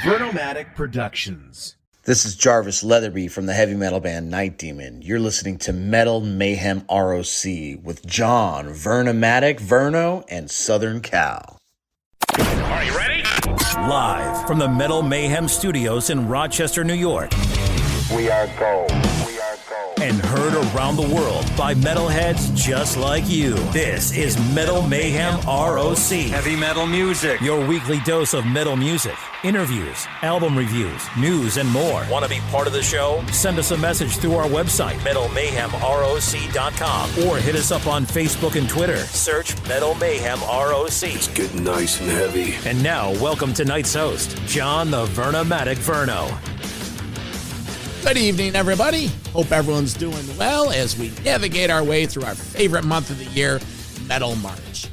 Vernomatic Productions. This is Jarvis Leatherby from the heavy metal band Night Demon. You're listening to Metal Mayhem ROC with John, Vernomatic, Verno, and Southern Cal. Are you ready? Live from the Metal Mayhem Studios in Rochester, New York. We are gold. And heard around the world by metalheads just like you. This is Metal Mayhem ROC. Heavy metal music. Your weekly dose of metal music, interviews, album reviews, news, and more. Want to be part of the show? Send us a message through our website, metalmayhemroc.com, or hit us up on Facebook and Twitter. Search Metal Mayhem ROC. It's getting nice and heavy. And now, welcome tonight's host, John the Vernomatic Verno. Good evening, everybody. Hope everyone's doing well as we navigate our way through our favorite month of the year, Metal March.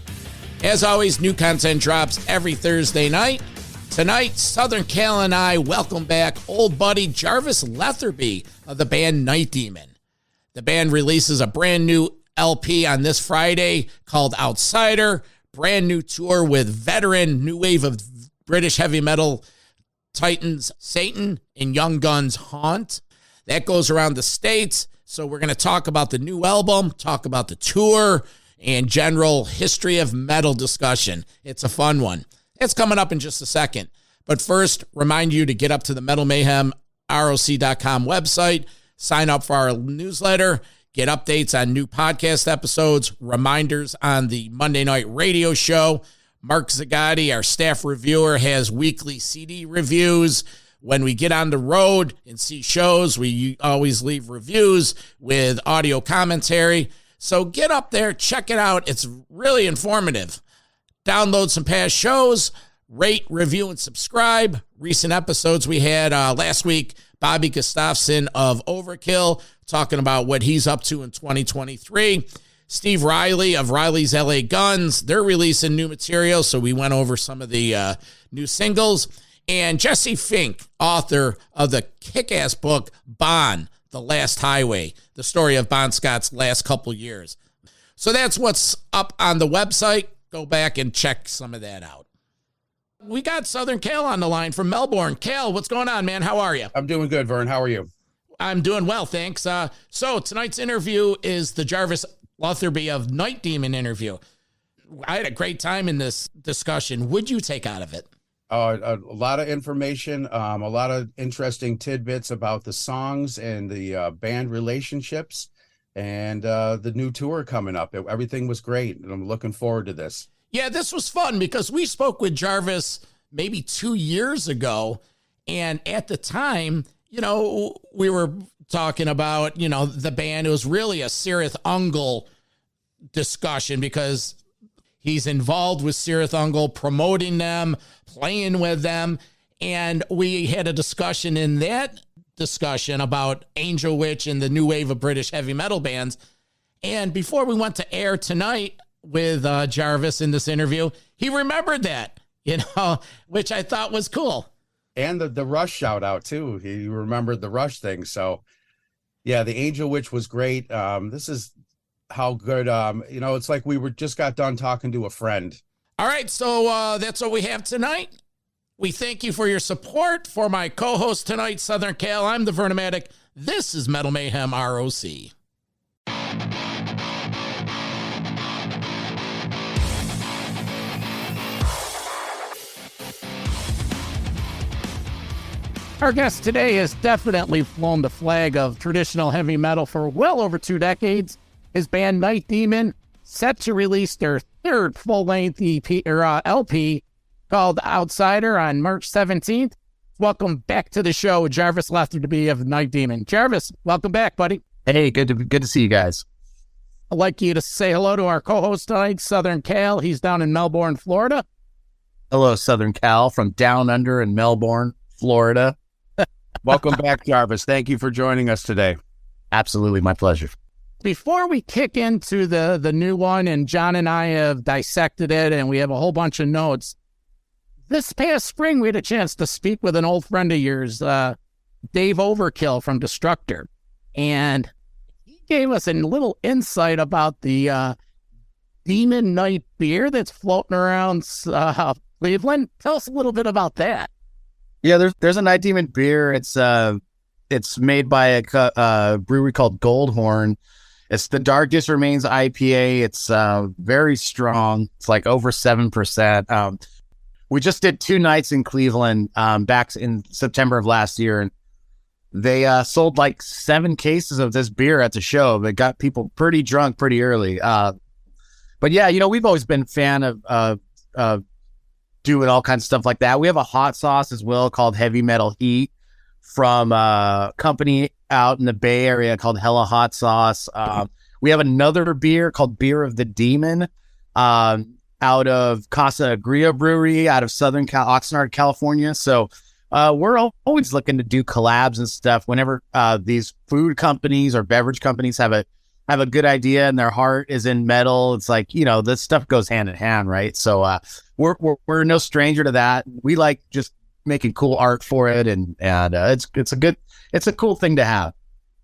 As always, new content drops every Thursday night. Tonight, Southern Cal and I welcome back old buddy Jarvis Leatherby of the band Night Demon. The band releases a brand new LP on this Friday called Outsider, brand new tour with veteran new wave of British heavy metal Titans Satan and Young Guns Haunt. That goes around the States. So we're going to talk about the new album, talk about the tour, and general history of metal discussion. It's a fun one. It's coming up in just a second. But first, remind you to get up to the metalmayhemroc.com website, sign up for our newsletter, get updates on new podcast episodes, reminders on the Monday night radio show. Mark Zagatti, our staff reviewer, has weekly CD reviews. When we get on the road and see shows, we always leave reviews with audio commentary. So get up there, check it out. It's really informative. Download some past shows, rate, review, and subscribe. Recent episodes we had last week, Bobby Gustafson of Overkill, talking about what he's up to in 2023. Steve Riley of Riley's LA Guns, they're releasing new material, so we went over some of the new singles. And Jesse Fink, author of the kick-ass book, Bon, The Last Highway, the story of Bon Scott's last couple years. So that's what's up on the website. Go back and check some of that out. We got Southern Cal on the line from Melbourne. Cal, what's going on, man? How are you? I'm doing good, Vern. How are you? I'm doing well, thanks. So tonight's interview is the Jarvis Leatherby of Night Demon interview. I had a great time in this discussion. What'd you take out of it? A lot of information, a lot of interesting tidbits about the songs and the band relationships and the new tour coming up. Everything was great, and I'm looking forward to this. Yeah, this was fun because we spoke with Jarvis maybe 2 years ago, and at the time, you know, we were talking about, you know, the band. It was really a Cirith Ungol discussion because he's involved with Cirith Ungol, promoting them, playing with them. And we had a discussion in that discussion about Angel Witch and the new wave of British heavy metal bands. And before we went to air tonight with Jarvis in this interview, he remembered that, you know, which I thought was cool. And the Rush shout out too. He remembered the Rush thing. So yeah, the Angel Witch was great. This is how good, you know, it's like we just got done talking to a friend. All right. So that's what we have tonight. We thank you for your support. For my co-host tonight, Southern Cal, I'm the Vernomatic. This is Metal Mayhem ROC. Our guest today has definitely flown the flag of traditional heavy metal for well over 2 decades. His band Night Demon, set to release their third full-length EP or LP called Outsider on March 17th. Welcome back to the show, Jarvis Leatherby of Night Demon. Jarvis, welcome back, buddy. Hey, good to see you guys. I'd like you to say hello to our co-host tonight, Southern Cal. He's down in Melbourne, Florida. Hello, Southern Cal from down under in Melbourne, Florida. Welcome back, Jarvis. Thank you for joining us today. Absolutely, my pleasure. Before we kick into the new one, and John and I have dissected it, and we have a whole bunch of notes, this past spring we had a chance to speak with an old friend of yours, Dave Overkill from Destructor, and he gave us a little insight about the Demon Night beer that's floating around Cleveland. Tell us a little bit about that. Yeah, there's a Night Demon beer. It's made by a brewery called Goldhorn. It's the Darkest Remains IPA. It's very strong. It's like over 7%. We just did 2 nights in Cleveland back in September of last year, and they sold like 7 cases of this beer at the show. They got people pretty drunk pretty early. But yeah, we've always been a fan of doing all kinds of stuff like that. We have a hot sauce as well called Heavy Metal Heat from a company out in the Bay Area called Hella Hot Sauce. We have another beer called Beer of the Demon out of Casa Agria Brewery out of Southern Cal, Oxnard, California. So we're always looking to do collabs and stuff whenever these food companies or beverage companies have a good idea and their heart is in metal. It's like, this stuff goes hand in hand, right? So we're no stranger to that. We like just making cool art for it, and it's a cool thing to have.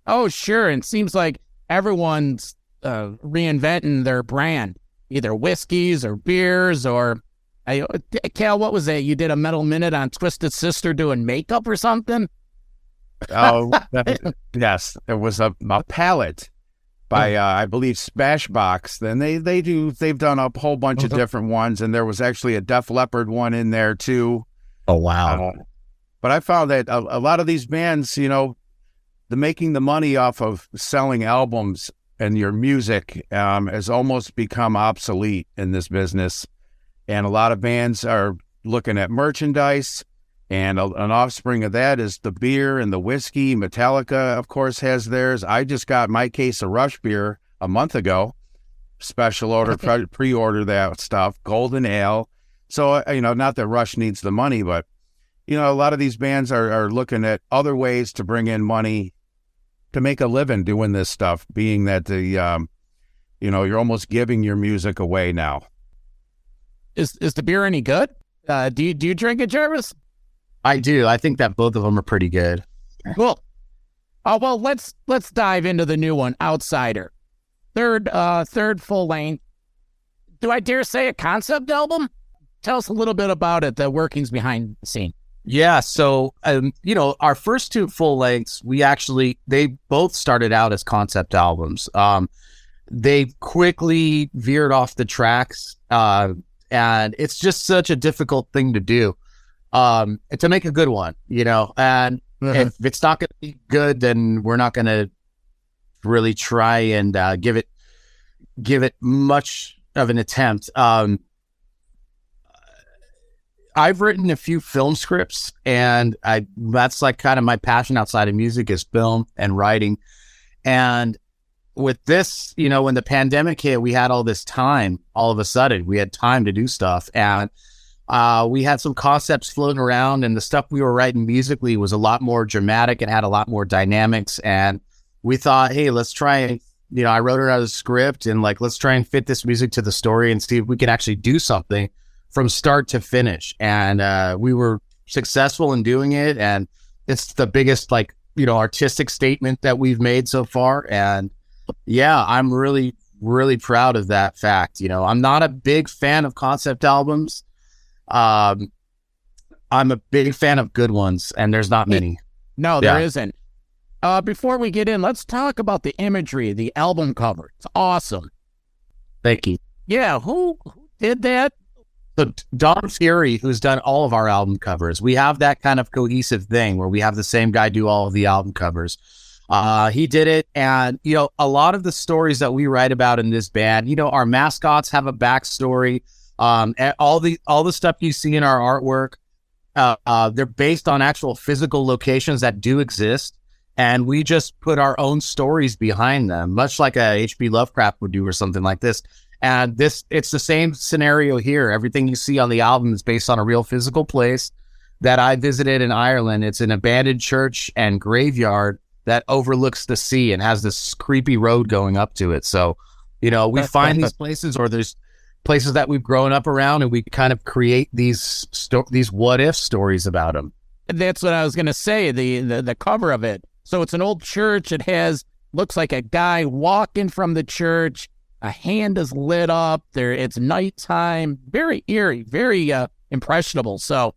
Oh, sure. And it seems like everyone's reinventing their brand, either whiskeys or beers or Cal, what was that? You did a Metal Minute on Twisted Sister doing makeup or something? Oh, yes. It was a palette by, I believe, Smashbox. Then they've done a whole bunch of different ones, and there was actually a Def Leppard one in there too. Oh, wow. But I found that a lot of these bands, the making the money off of selling albums and your music has almost become obsolete in this business. And a lot of bands are looking at merchandise, and an offspring of that is the beer and the whiskey. Metallica, of course, has theirs. I just got my case of Rush beer a month ago. Special order, pre-order that stuff. Golden Ale. So, not that Rush needs the money, but, a lot of these bands are looking at other ways to bring in money to make a living doing this stuff, being that you're almost giving your music away now. Is the beer any good? Do you drink it, Jarvis? I do. I think that both of them are pretty good. Cool. Oh, well, let's dive into the new one, Outsider. Third full length. Do I dare say a concept album? Tell us a little bit about it, the workings behind the scene. Yeah, so, our first 2 full lengths, they both started out as concept albums. They quickly veered off the tracks, and it's just such a difficult thing to do, to make a good one, and if it's not going to be good, then we're not going to really try and give it much of an attempt. I've written a few film scripts, and that's like kind of my passion outside of music is film and writing. And with this, when the pandemic hit, we had all this time. All of a sudden, we had time to do stuff, and we had some concepts floating around, and the stuff we were writing musically was a lot more dramatic and had a lot more dynamics. And we thought, hey, let's try and, I wrote it out of the script, and let's try and fit this music to the story and see if we can actually do something from start to finish. And we were successful in doing it, and it's the biggest artistic statement that we've made so far. And yeah, I'm really, really proud of that fact. I'm not a big fan of concept albums. I'm a big fan of good ones, and there's not many. No, there isn't. Before we get in, let's talk about the imagery, the album cover. It's awesome. Thank you. Yeah, who did that? So Don Fury, who's done all of our album covers, we have that kind of cohesive thing where we have the same guy do all of the album covers. He did it, and a lot of the stories that we write about in this band, our mascots have a backstory. All the stuff you see in our artwork, they're based on actual physical locations that do exist, and we just put our own stories behind them, much like a H.P. Lovecraft would do or something like this. And it's the same scenario here. Everything you see on the album is based on a real physical place that I visited in Ireland. It's an abandoned church and graveyard that overlooks the sea and has this creepy road going up to it. So, we find these places, or there's places that we've grown up around, and we kind of create these what if stories about them. That's what I was going to say, the cover of it. So it's an old church. It looks like a guy walking from the church. A hand is lit up there. It's nighttime, very eerie, very impressionable. So,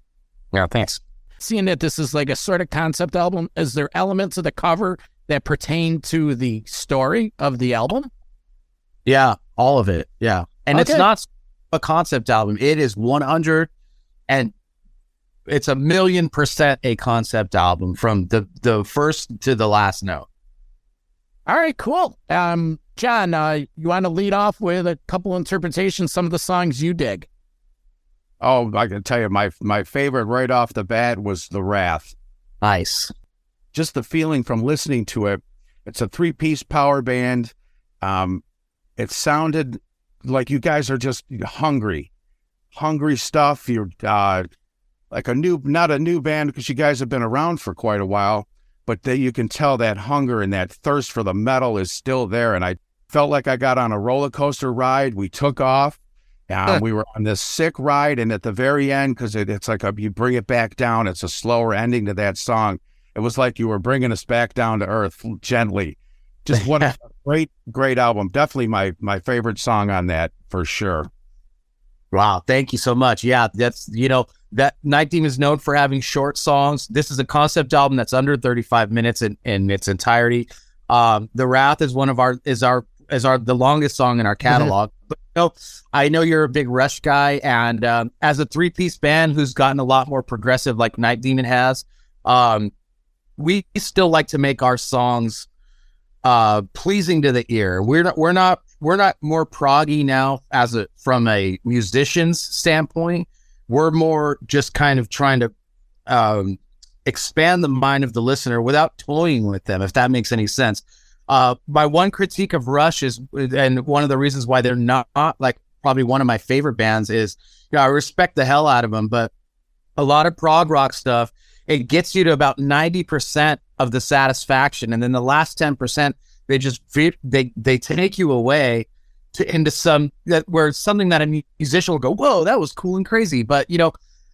yeah, thanks. seeing that this is like a sort of concept album, is there elements of the cover that pertain to the story of the album? Yeah, all of it. Yeah. And Okay. it's not a concept album. It is 100 and it's 1,000,000% a concept album from the first to the last note. All right, cool. John, you want to lead off with a couple interpretations, some of the songs you dig? Oh, I can tell you, my favorite right off the bat was The Wrath. Nice. Just the feeling from listening to it. It's a 3-piece power band. It sounded like you guys are just hungry stuff. You're like not a new band because you guys have been around for quite a while, but you can tell that hunger and that thirst for the metal is still there. And I felt like I got on a roller coaster ride. We took off. We were on this sick ride, and at the very end, because it's like you bring it back down, it's a slower ending to that song. It was like you were bringing us back down to earth gently. Just what a great album. Definitely my favorite song on that for sure. Wow, thank you so much. Yeah, that's, that Night Demon is known for having short songs. This is a concept album that's under 35 minutes in its entirety. The Wrath is the longest song in our catalog. But I know you're a big Rush guy, and as a 3-piece band who's gotten a lot more progressive like Night Demon has, we still like to make our songs pleasing to the ear. We're not more proggy now from a musician's standpoint. We're more just kind of trying to expand the mind of the listener without toying with them, if that makes any sense. My one critique of Rush is, and one of the reasons why they're not like probably one of my favorite bands is, I respect the hell out of them, but a lot of prog rock stuff, it gets you to about 90% of the satisfaction, and then the last 10%, they take you away into something that a musician will go, whoa, that was cool and crazy. But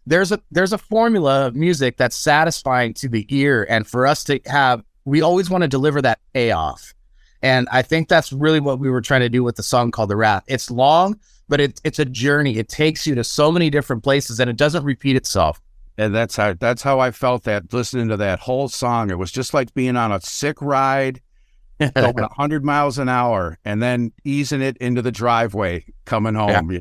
there's a formula of music that's satisfying to the ear, and for us to have, we always want to deliver that payoff. And I think that's really what we were trying to do with the song called The Wrath. It's long, but it's a journey. It takes you to so many different places, and it doesn't repeat itself. And that's how I felt that listening to that whole song. It was just like being on a sick ride, going 100 miles an hour, and then easing it into the driveway, coming home.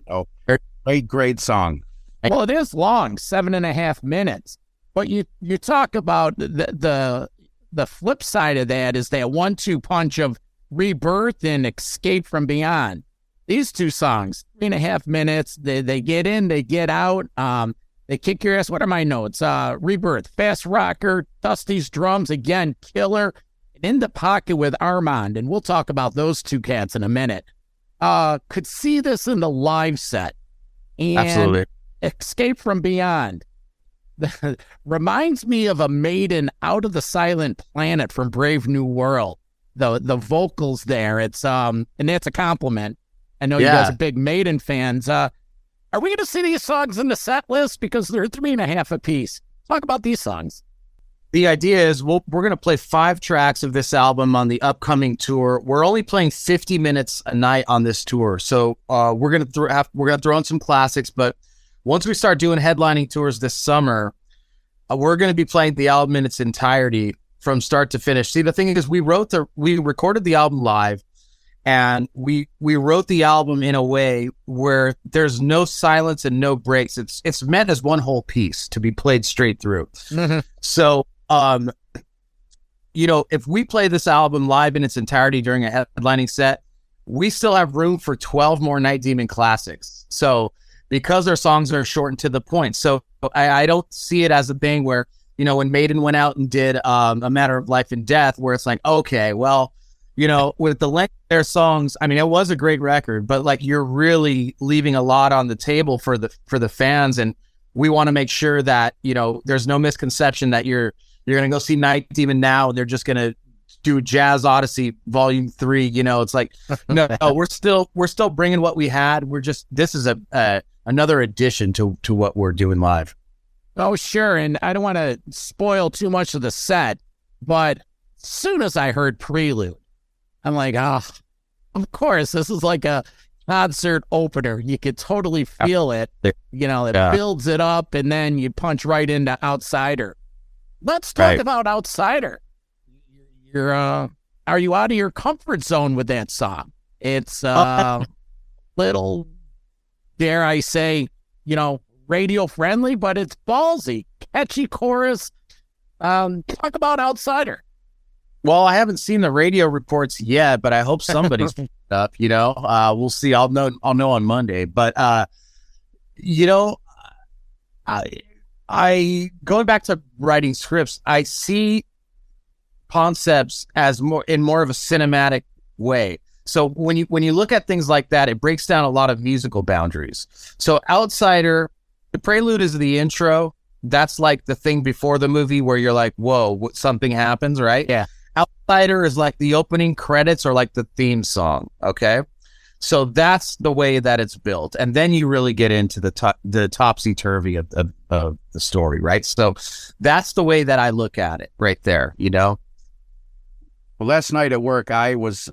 Great song. Well, it is long, 7.5 minutes. But you talk about the flip side of that is that 1-2 punch of Rebirth and Escape from Beyond. These two songs, 3.5 minutes. They get in, they get out. They kick your ass. What are my notes? Rebirth, fast rocker, Dusty's drums, again, killer. And In the Pocket with Armand, and we'll talk about those two cats in a minute. Could see this in the live set. And Absolutely. Escape from Beyond. Reminds me of a Maiden Out of the Silent Planet from Brave New World. The vocals there, it's and that's a compliment. I know you guys are big Maiden fans. Are we going to see these songs in the set list? Because they're 3.5 apiece. Talk about these songs. The idea is we're going to play 5 tracks of this album on the upcoming tour. We're only playing 50 minutes a night on this tour. So we're going to throw in some classics, but once we start doing headlining tours this summer, we're going to be playing the album in its entirety from start to finish. See, the thing is, we recorded the album live, and we wrote the album in a way where there's no silence and no breaks. It's meant as one whole piece to be played straight through. Mm-hmm. So, if we play this album live in its entirety during a headlining set, we still have room for 12 more Night Demon classics. So, because our songs are short and to the point. So I don't see it as a thing where, when Maiden went out and did A Matter of Life and Death, where it's like, okay, well, with the length of their songs, I mean, it was a great record, but like you're really leaving a lot on the table for the fans, and we want to make sure that there's no misconception that you're gonna go see Night Demon now and they're just gonna do Jazz Odyssey Volume 3. It's like no, we're still bringing what we had. This is another addition to what we're doing live. Oh, sure, and I don't want to spoil too much of the set, but as soon as I heard Prelude, I'm like, of course, this is like a concert opener. You could totally feel it. You know, it builds it up, and then you punch right into Outsider. Let's talk about Outsider. Are you out of your comfort zone with that song? It's little, dare I say, you know, radio friendly, but it's ballsy, catchy chorus. Talk about Outsider. Well, I haven't seen the radio reports yet, but I hope somebody's up. You know, we'll see. I'll know on Monday. But you know, I going back to writing scripts, I see concepts as more of a cinematic way. So when you look at things like that, it breaks down a lot of musical boundaries. So Outsider, the prelude is the intro. That's like the thing before the movie where you're like, whoa, something happens, right? Yeah. Outsider is like the opening credits or like the theme song. Okay. So that's the way that it's built. And then you really get into the topsy-turvy of the story, right? So that's the way that I look at it right there, you know? Well, last night at work, I was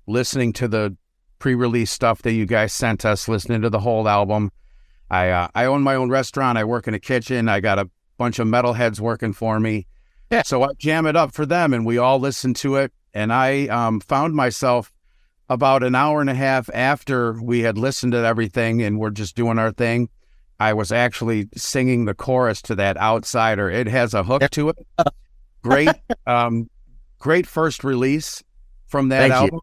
listening to the pre-release stuff that you guys sent us, listening to the whole album. I own my own restaurant. I work in a kitchen. I got a bunch of metalheads working for me. Yeah. So I jam it up for them, and we all listen to it. And I found myself about an hour and a half after we had listened to everything and we're just doing our thing, I was actually singing the chorus to that Outsider. It has a hook to it. Great, great first release from that album.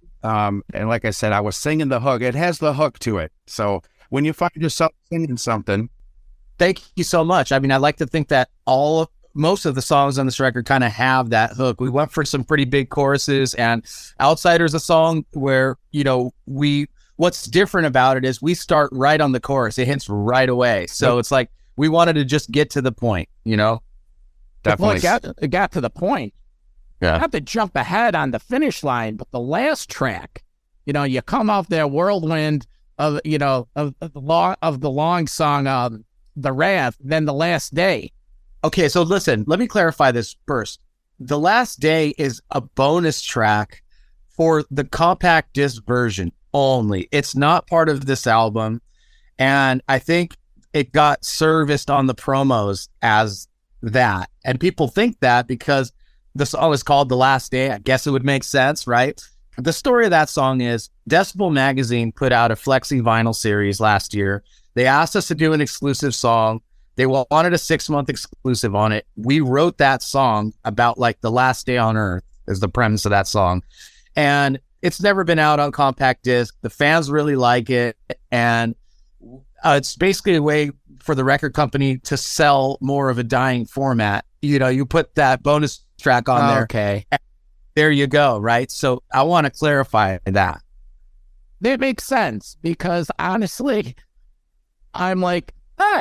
And like I said, I was singing the hook. It has the hook to it. So when you find yourself singing something. Thank you so much. I mean, I like to think that most of the songs on this record kind of have that hook. We went for some pretty big choruses, and Outsider's a song where, you know, what's different about it is we start right on the chorus. It hits right away. So it's like, we wanted to just get to the point, you know? Definitely. Well, it got to the point. Yeah. Not to jump ahead on the finish line, but the last track, you know, you come off that whirlwind of, you know, of the long song, The Wrath, then The Last Day. Okay, so listen, let me clarify this first. The Last Day is a bonus track for the compact disc version only. It's not part of this album, and I think it got serviced on the promos as that. And people think that because the song is called The Last Day, I guess it would make sense, right? The story of that song is Decibel Magazine put out a flexi vinyl series last year. They asked us to do an exclusive song. They wanted a 6-month exclusive on it. We wrote that song about like the last day on earth is the premise of that song. And it's never been out on compact disc. The fans really like it. And it's basically a way for the record company to sell more of a dying format. You know, you put that bonus track on there. Okay. There you go, right? So I want to clarify that. That makes sense because honestly, I'm like,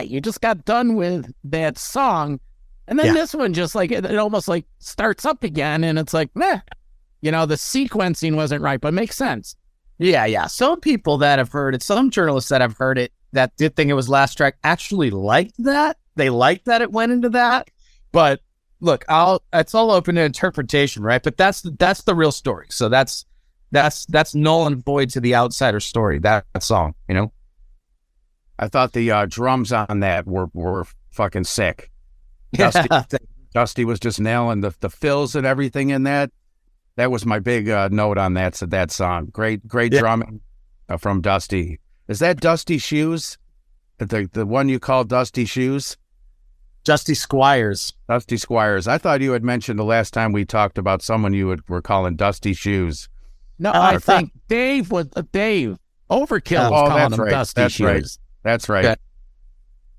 you just got done with that song. And then this one just like, it almost like starts up again. And it's like, meh, you know, the sequencing wasn't right, but it makes sense. Yeah. Some people that have heard it, some journalists that have heard it, that did think it was last track actually liked that. They liked that it went into that. But look, it's all open to interpretation, right? But that's the real story. So that's null and void to the Outsider story, that song, you know? I thought the drums on that were fucking sick. Dusty was just nailing the fills and everything in that. That was my big note on that song. Great drumming from Dusty. Is that Dusty Shoes? The one you call Dusty Shoes? Dusty Squires. Dusty Squires. I thought you had mentioned the last time we talked about someone were calling Dusty Shoes. No, I think Dave Overkill was calling him Dusty Shoes. That's right.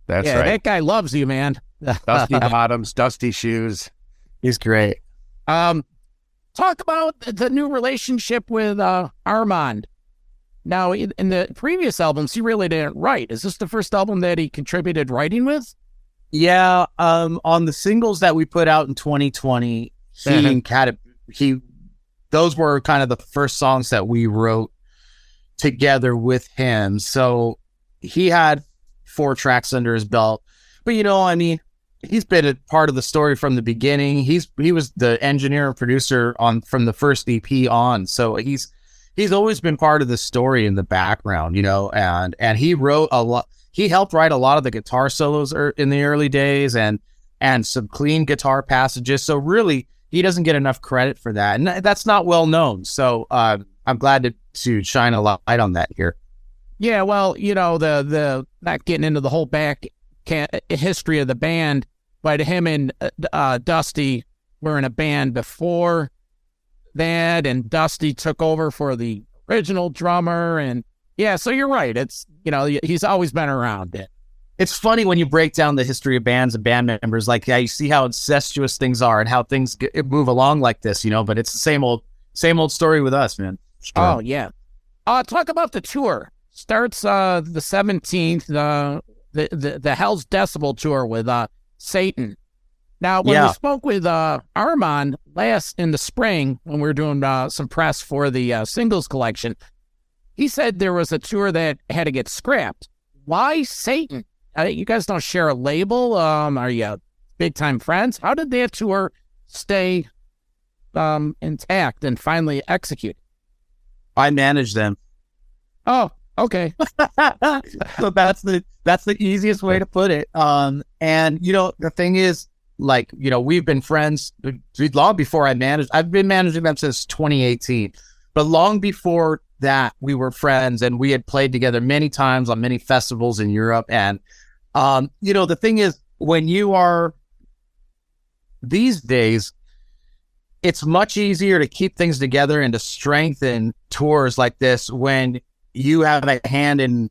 That's right. That guy loves you, man. Dusty bottoms, dusty shoes. He's great. Talk about the new relationship with Armand. Now, in the previous albums, he really didn't write. Is this the first album that he contributed writing with? Yeah. On the singles that we put out in 2020, those were kind of the first songs that we wrote together with him. So he had 4 tracks under his belt, but you know, I mean, he's been a part of the story from the beginning. He was the engineer and producer from the first EP on. So he's he's always been part of the story in the background, and he wrote a lot. He helped write a lot of the guitar solos in the early days and some clean guitar passages. So really, he doesn't get enough credit for that. And that's not well known. So I'm glad to shine a light on that here. Yeah, well, the not getting into the whole history of the band, but him and Dusty were in a band before that, and Dusty took over for the original drummer. And yeah, so you're right. It's, he's always been around. It's funny when you break down the history of bands and band members, like, yeah, you see how incestuous things are and how things move along like this, but it's the same old story with us, man. Oh, yeah. Talk about the tour. Starts the 17th, the Hell's Decibel tour with Satan. Now, when we spoke with Armand last in the spring, when we were doing some press for the singles collection, he said there was a tour that had to get scrapped. Why Satan? You guys don't share a label? Are you big-time friends? How did that tour stay intact and finally execute? I manage them. Oh, okay. So that's the easiest way to put it. And the thing is, like, we've been friends long before I managed. I've been managing them since 2018, but long before that, we were friends and we had played together many times on many festivals in Europe. And the thing is, when you are these days, it's much easier to keep things together and to strengthen tours like this when you have a hand in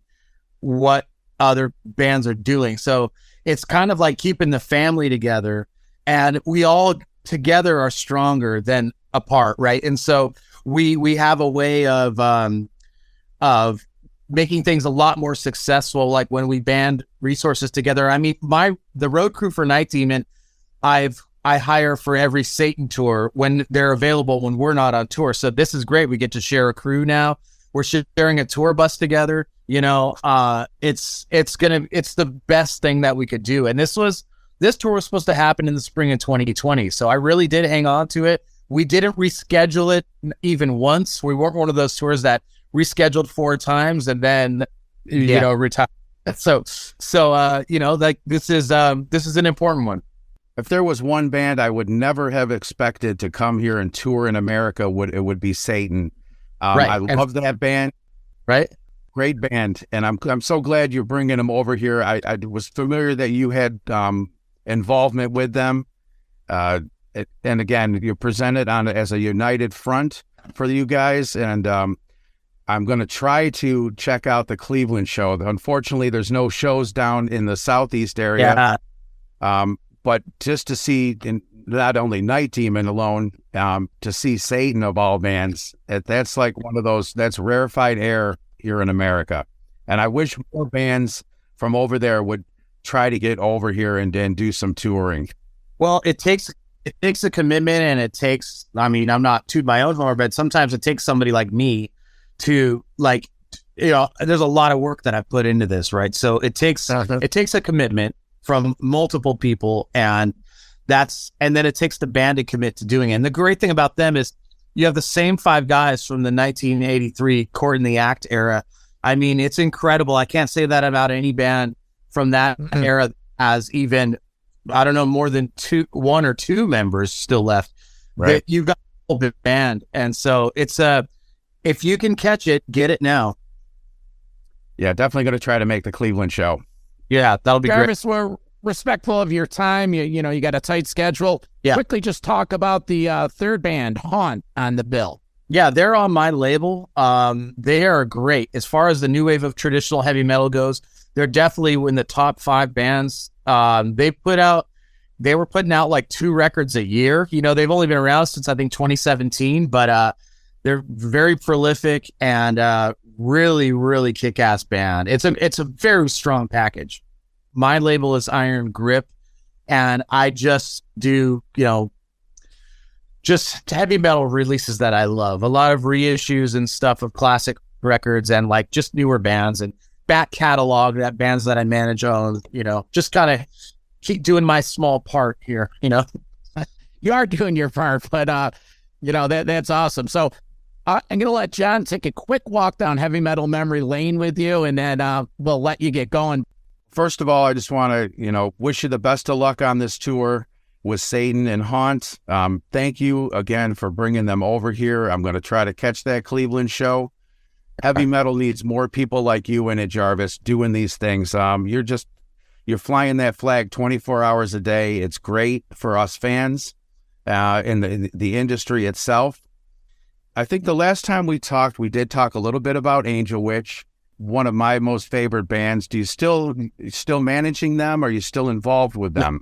what other bands are doing. So it's kind of like keeping the family together, and we all together are stronger than apart, right? And so we have a way of making things a lot more successful. Like when we band resources together. I mean, the road crew for Night Demon, I hire for every Satan tour when they're available, when we're not on tour. So this is great. We get to share a crew now. We're sharing a tour bus together. It's the best thing that we could do. And this tour was supposed to happen in the spring of 2020. So I really did hang on to it. We didn't reschedule it even once. We weren't one of those tours that rescheduled 4 times and then, retired. So this is an important one. If there was one band I would never have expected to come here and tour in America, it would be Satan. Right. I love that band. Right. Great band. And I'm so glad you're bringing them over here. I was familiar that you had involvement with them. And again, you presented as a united front for you guys. And I'm going to try to check out the Cleveland show. Unfortunately, there's no shows down in the Southeast area. Yeah. But just to see not only Night Demon alone, to see Satan of all bands, that's like one of those, that's rarefied air here in America. And I wish more bands from over there would try to get over here and then do some touring. Well, it takes a commitment, and it takes, I'm not tooting my own horn, but sometimes it takes somebody like me to, like, there's a lot of work that I've put into this, right? So it takes a commitment from multiple people, and then it takes the band to commit to doing it. And the great thing about them is you have the same 5 guys from the 1983 Court in the Act era. I mean, it's incredible. I can't say that about any band from that era as even, I don't know, more than 1 or 2 members still left. Right. You've got a whole big band. And so it's if you can catch it, get it now. Yeah, definitely going to try to make the Cleveland show. Yeah, that'll be Jarvis, great. We're respectful of your time. You got a tight schedule. Yeah. Quickly just talk about the third band, Haunt, on the bill. Yeah, they're on my label. They are great. As far as the new wave of traditional heavy metal goes, they're definitely in the top 5 bands. They were putting out like 2 records a year. They've only been around since I think 2017, but they're very prolific and really, really kick-ass band. It's a very strong package. My label is Iron Grip, and I just do, just heavy metal releases that I love. A lot of reissues and stuff of classic records and like just newer bands and back catalog that bands that I manage on, just kind of keep doing my small part here, You are doing your part, but, that's awesome. So I'm going to let John take a quick walk down heavy metal memory lane with you, and then we'll let you get going. First of all, I just want to, wish you the best of luck on this tour with Satan and Haunt. Thank you again for bringing them over here. I'm going to try to catch that Cleveland show. Heavy metal needs more people like you in it, Jarvis, doing these things. You're flying that flag 24 hours a day. It's great for us fans in the industry itself. I think the last time we talked, we did talk a little bit about Angel Witch, one of my most favorite bands. Do you still managing them? Are you still involved with them?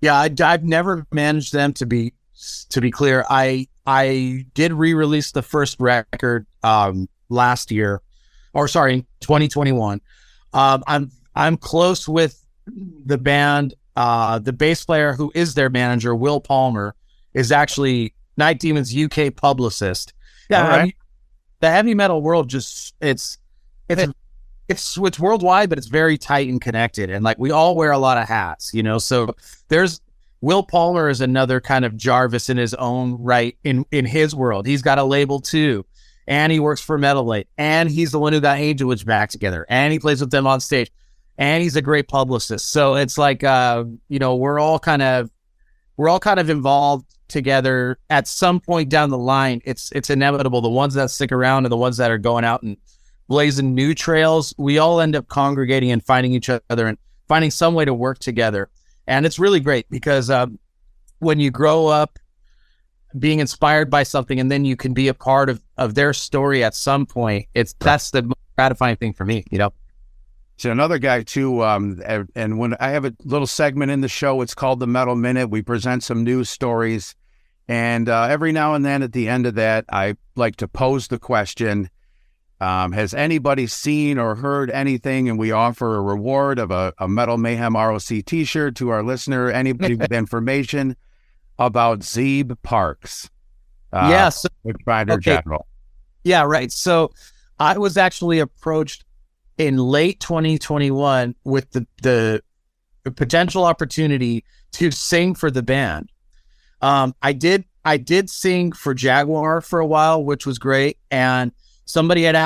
Yeah, I've never managed them, to be clear. I did re-release the first record last year, or sorry, in 2021. I'm close with the band. The bass player who is their manager, Will Palmer, is actually Night Demon's UK publicist. Yeah, right. I mean, the heavy metal world it's worldwide, but it's very tight and connected, and like we all wear a lot of hats, So there's Will Palmer is another kind of Jarvis in his own right in his world. He's got a label too, and he works for Metal Mayhem, and he's the one who got Angel Witch back together, and he plays with them on stage, and he's a great publicist. So it's like we're all kind of involved together at some point down the line. It's inevitable. The ones that stick around and the ones that are going out and blazing new trails, we all end up congregating and finding each other and finding some way to work together. And it's really great because when you grow up being inspired by something and then you can be a part of their story at some point, that's the most gratifying thing for me, So another guy too, and when I have a little segment in the show, it's called the Metal Minute. We present some news stories, and every now and then at the end of that, I like to pose the question, has anybody seen or heard anything? And we offer a reward of a Metal Mayhem ROC t-shirt to our listener, anybody with information about Zeeb Parks. Witchfinder General. Yeah, right. So I was actually approached in late 2021 with the potential opportunity to sing for the band. I did sing for Jaguar for a while, which was great. And somebody had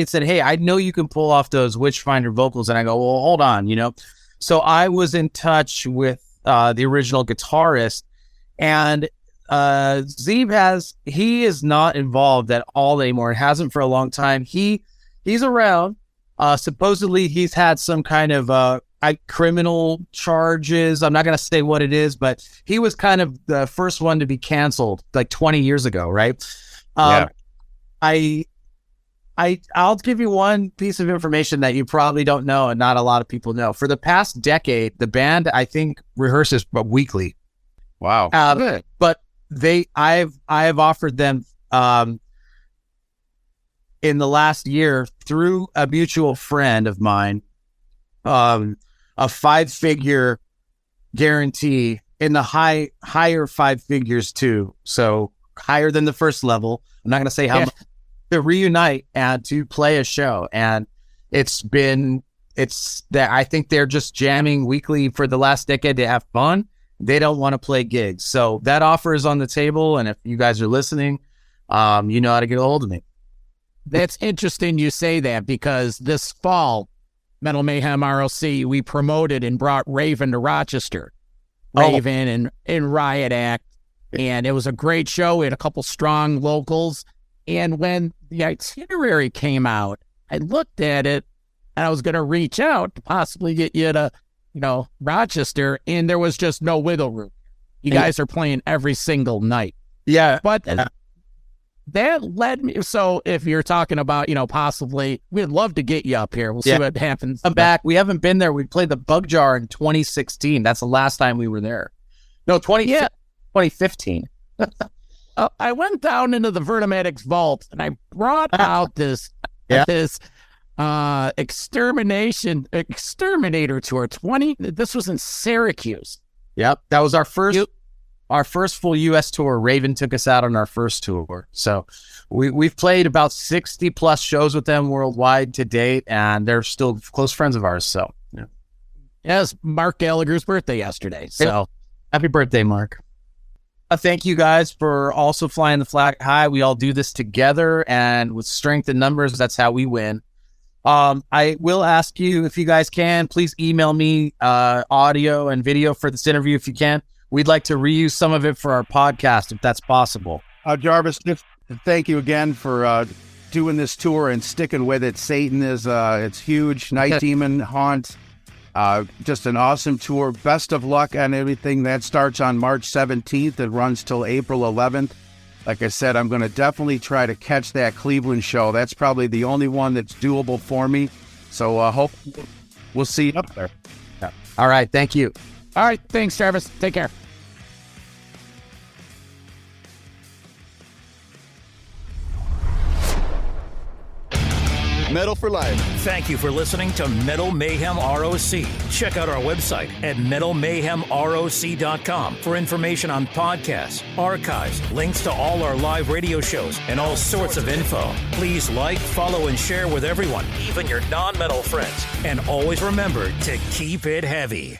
said, hey, I know you can pull off those Witchfinder vocals. And I go, well, hold on, So I was in touch with the original guitarist, and Zeeb he is not involved at all anymore. It hasn't for a long time. He's around. Supposedly he's had some kind of criminal charges. I'm not going to say what it is, but he was kind of the first one to be canceled like 20 years ago, right? Yeah. I'll give you one piece of information that you probably don't know and not a lot of people know. For the past decade, the band, I think, rehearses weekly. Wow. But I've offered them in the last year through a mutual friend of mine, a 5-figure guarantee in the higher 5 figures too. So higher than the first level. I'm not going to say how much, to reunite and to play a show. And it's that I think they're just jamming weekly for the last decade to have fun. They don't want to play gigs. So that offer is on the table. And if you guys are listening, you know how to get a hold of me. That's interesting you say that, because this fall, Metal Mayhem ROC, we promoted and brought Raven to Rochester. Raven and Riot Act. And it was a great show. We had a couple strong locals. And when the itinerary came out, I looked at it and I was going to reach out to possibly get you to, Rochester. And there was just no wiggle room. You guys are playing every single night. Yeah. But that led me. So if you're talking about, possibly, we'd love to get you up here. We'll see what happens. I'm back. We haven't been there. We played the Bug Jar in 2016. That's the last time we were there. No, 2015. I went down into the Vernomatic's vault and I brought out this exterminator tour. This was in Syracuse. Yep. That was our first full U.S. tour. Raven took us out on our first tour. So we've played about 60 plus shows with them worldwide to date, and they're still close friends of ours. So it's Mark Gallagher's birthday yesterday. So happy birthday, Mark. thank you guys for also flying the flag high. We all do this together, and with strength in numbers, that's how we win. I will ask you, if you guys can, please email me audio and video for this interview if you can. We'd like to reuse some of it for our podcast, if that's possible. Jarvis, thank you again for doing this tour and sticking with it. Satan is it's huge. Night Demon Haunt, just an awesome tour. Best of luck on everything. That starts on March 17th. It runs till April 11th. Like I said, I'm going to definitely try to catch that Cleveland show. That's probably the only one that's doable for me. So hope we'll see you up there. Yeah. All right. Thank you. All right. Thanks, Jarvis. Take care. Metal for life. Thank you for listening to Metal Mayhem ROC. Check out our website at metalmayhemroc.com for information on podcasts, archives, links to all our live radio shows, and all sorts of info. Please like, follow, and share with everyone, even your non-metal friends. And always remember to keep it heavy.